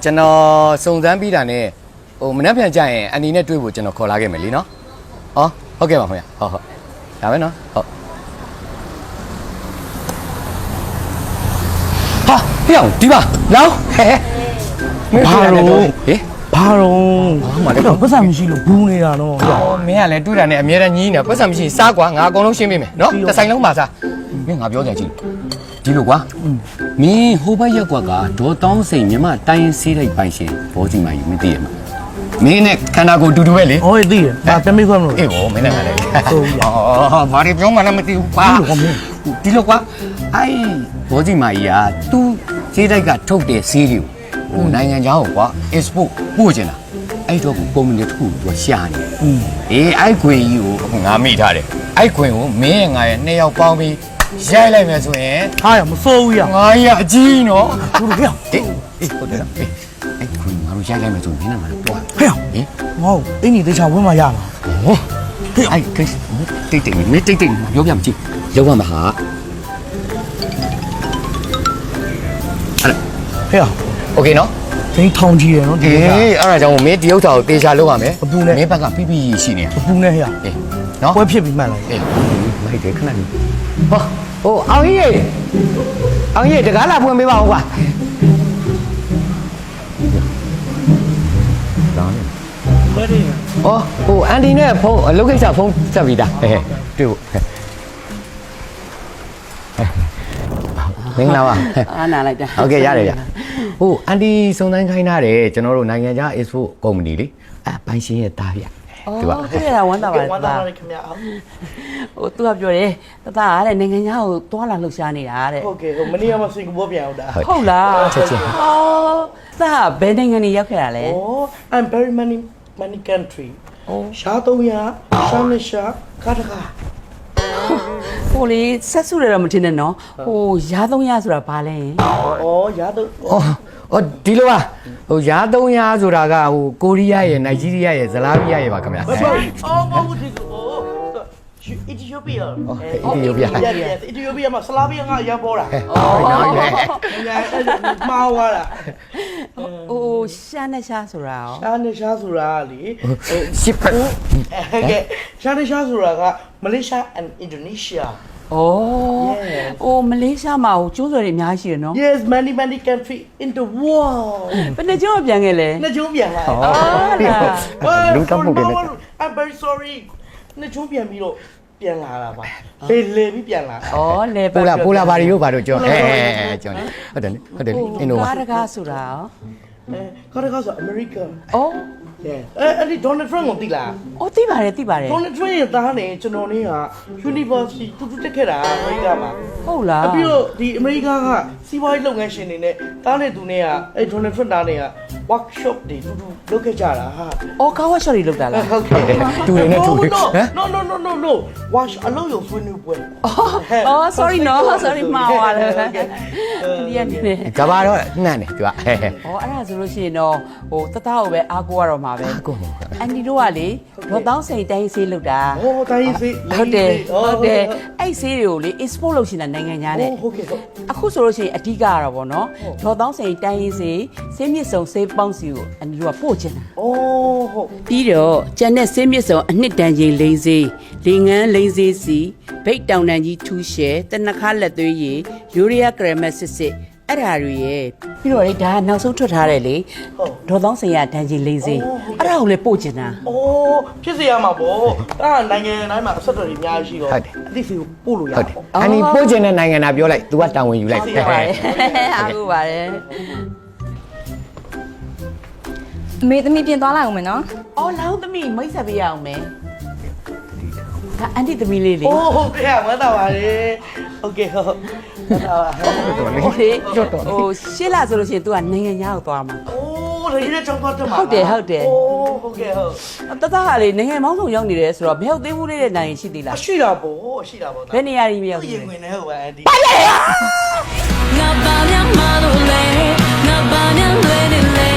ကျွန်တော်စုံစမ်းပြီးတာနဲ့ဟိုမနှက်ပြန်ကြရင်အန်ဒီနဲ့တွေ့ဖို့ကျွန်တော်ခေါ်လာခဲ့မယ်လीနော်ဟောဟုတ်ကဲ့ပါခင်ဗျဟုတ်ဒါပဲနော်ဟုတ်ဟာဟေ့အောင်ဒီပါလောင်းဟဲဘာလို့ဟေးဘာတော့မလည်းပတ်စံမရှိလို့ဘူးနေတာနော်မင်းကလည်းတွေ့တာနဲ့အများတန်းကြီးနေပတ်စံမရှိစားကွာငါအကုန်လုံးရှင်းပေးမယ်နော်တစ်ဆိုင်လုံးပါစားမင်းငါပြောကြကြည့်ဒီလိုကွာမင်းဟိုဘက်ရက်ကွက်ကဒေါ်တောင်းစိန်မြမတိုင်းရင်ဆေးလိုက်ပိုင်ရှင်ဘောစီမာယူမသိရမှာမင်းနဲ့ခန္ဓာကိုယ်တူတူပဲလေဟုတ်သိတယ်ဒါတမိခွဲမလို့အေးဘောမင်းနဲ့ခန္ဓာဟုတ်အော်ဘာတွေပြောမှလည်းမသိဘူးကွာဒီလိုကွာအဲ့ဘောစီမာကြီးကသူ့ဆေးတိုက်ကထုတ်တဲ့ဆေးတွေကိုဟိုနိုင်ငံခြားကိုကွာ export ပို့ချင်တာအဲ့တော့ကုမ္ပဏီတစ်ခုသူရှာနေအေးအဲ့ခွင်ကြီးကိုအခုငါမိထားတယ်အဲ့ခွင်ကိုမင်းငါရဲ့နှစ်ယောက်ပေါင်းပြီးရိုက်လိုက်မယ်ဆိုရင်ဟာရမစိုးဘူးရငါကြီးအကြီးနော်ဟုတ်ကဲ့အေးဟုတ်တယ်အေးအဲ့ခွင်ငါတို့ရိုက်လိုက်မယ်ဆိုရင်မင်းနဲ့ငါတို့တော့ဟဲ့ဟင်ငေါ့အင်းကြီးတေချာဝင်းမရလားဟောဟဲ့အဲ့ကိစ္စတိတ်တိတ်မင်းတိတ်တိတ်ပြောပြမကြည့်ရောက်ပါမဟာဟဲ့โอเคနော်ဒိန်းထောင်ကြီးရယ်နော်ဒီအဲ့ဒါကြောင့်မင်းဒီဥစ္စာကိုတေချာလုပ်ရမယ်အပူနဲ့မင်းဘက်ကပြပြရှိနေအပူနဲ့ဟဲ့အေးနော်ပွဲဖြစ်ပြီးမှတ်လိုက်အေးမိုက်တယ်ခဏလေးဟောဟိုအောင်ကြီးတကားလာဖွင့်ပေးပါဦးကွာဒါနဲ့ဘယ်နေဩဟိုအန်တီနဲ့ဖုန်းအလုပ်ကိစ္စဖုန်းဆက်ပြီးသားဟဲ့တွေ့ဖို့မင်္ဂလာပါအားနာလိုက်တာဟုတ်ကဲ့ရတယ်ဗျဟိုအန်တီစုံစမ်းခိုင်းထားတယ်ကျွန်တော်တို့နိုင်ငံခြား export ကုမ္ပဏီလေပိုင်ရှင်ရဲ့သားဗျဒီပါဟုတ်ကဲ့ဝမ်းသာပါတယ်ဝမ်းသာပါတယ်ခင်ဗျာဟိုသူကပြောတယ်တသားကတဲ့နိုင်ငံခြားကိုတွားလာလှုပ်ရှားနေတာတဲ့ဟုတ်ကဲ့ဟိုမနေ့ကမှစင်ကာပူပြန်ရောက်တာဟုတ်လားချက်ချင်းသားဘယ်နိုင်ငံနေရောက်ခဲ့တာလဲI'm very many country ရှား300ရှား2ရှားကာတကာဟိုလေဆက်စုရတော့မထင်နဲ့နော်ဟိုရား300ဆိုတာဘာလဲရား3အော်ဒီလိုပါဟိုရား300ဆိုတာကဟိုကိုရီးယားရဲ့နိုင်ဂျီးရီးယားရဲ့ဇလားဗီးယားရဲ့ပါခင်ဗျာမဟုတ်ဒီEthiopia Ethiopia မှာဆလာဗီးယားငါရပေါ်တာဟုတ်နော်မာဝါလာဟိုရှားနဲ့ရှားဆိုတာရောရှားနဲ့ရှားဆိုတာလေရှစ်ဖက်ကဲရှားနဲ့ရှားဆိုတာကမလေးရှား and Indonesia ဟိုမလေးရှားမှာဟိုကျိုးစွယ်တွေအများကြီးရှိရနော် Yes many country in the world ဘယ်နှကျုံးပြန်ခဲ့လဲနှစ်ကျုံးပြန်လာလူတောင်းမှုတွေနဲ့ I'm very sorry နှစ်ကျုံးပြန်ပြီးတော့ပြန်လာတာပါလေပြီးပြန်လာလေပိုလာဘာတွေဘာတို့ကြောကြောဟုတ်တယ်အင်ဒိုကားတကားဆိုတာရောကားတကားဆိုအမေရိကန်အဲ့ဒီ Donald Trump ကိုသိလားသိပါတယ် Donald Trump ရဲ့သားနဲ့ကျွန်တော်နေက University တူတက်ခဲ့တာအမေရိကန်မှာဟုတ်လားပြီးတော့ဒီအမေရိကန်ကစီးပွားရေးလုပ်ငန်းရှင်တွေနဲ့သားနဲ့သူနဲ့ကအဲ့ Donald Trump သားနဲ့က workshop တွေတူလုပ်ခဲ့ကြတာကား workshop တွေလုပ်တာလားဟုတ်ကဲ့တူနေတူဟမ် No wash အလုပ်ရုံဆွေးနွေးပွဲsorry မှားသွားတယ်ဒီရနေကဘာတော့နှံ့တယ်သူကအဲ့ဒါဆိုလို့ရှိရင်တော့ဟိုတသားကိုပဲအားကိုးရတော့မှာပဲအန်တီတို့ကလေဒေါ်တောင်းစိန်တိုင်းဆေးလုပ်တာတိုင်းဆေးဟုတ်တယ်အဲ့ဆေးတွေကိုလေ export လုပ်ရှင်တာနိုင်ငံခြားနဲ့ဟုတ်ကဲ့အခုဆိုလို့ရှိရင်အဓိကကတော့ဗောနော်ဒေါ်တောင်းစိန်တိုင်းဆေးမြစ်စုံဆေးပေါင်းစီကိုအန်တီတို့ကပို့ချင်တာဟုတ်ပြီးတော့ကျန်တဲ့ဆေးမြစ်စုံအနှစ်တန်ချိန်လိမ့်စေးလေငန်းလိမ့်စေးစီဗိတ်တောင်တန်ကြီးထူးရှဲတနခါလက်သွေးရည်ယူရီးယားဂရမတ်စစ်အဲ့ဒါတွေရဲ့ပြီးတော့လေဒါနောက်ဆုံးထွက်ထားတယ်လေဒေါ်သောင်းစင်ရဒန်ကြီးလိမ့်စေးအဲ့ဒါကိုလေပို့ချင်တာဖြစ်စေရမှာပေါ့အဲ့ဒါနိုင်ငံတိုင်းမှာအဆက်အသွယ်တွေအများကြီးရှိတော့အသိစီကိုပို့လို့ရဟုတ်တယ်အနီပို့ချင်တဲ့နိုင်ငံသားပြောလိုက် तू ကတာဝန်ယူလိုက်အားကိုပါတယ်အမေသမီးပြင်သွားလိုက်အောင်မယ်နော်လောင်းသမီးမိတ်ဆက်ပေးရအောင်မယ်ဒါအန်တီသမီးလေးလေဟုတ်ကဲ့ဝမ်းသာပါလေဟုတ်ကဲ့ဟုတ်ရှစ်လဆိုလို့ရှိရင် तू ကနိုင်ငံခြားကိုသွားမှာလေဒီချောင်းသွားတယ်မှာဟုတ်တယ်ဟုတ်ကဲ့ဟုတ်တသားကလေနိုင်ငံမောင်းဆောင်ရောက်နေတယ်ဆိုတော့ဘယ်ဟုတ်သေးဘူးလေးတဲ့နိုင်ငံရှိသေးလားရှိတာပေါ့ဘယ်နေရာကြီးမရောက်ဘူးရင်ဝင်နေဟုတ်ပါအန်တီပါလေငါပါမြမလို့လေငါပါမြလွယ်နေလေ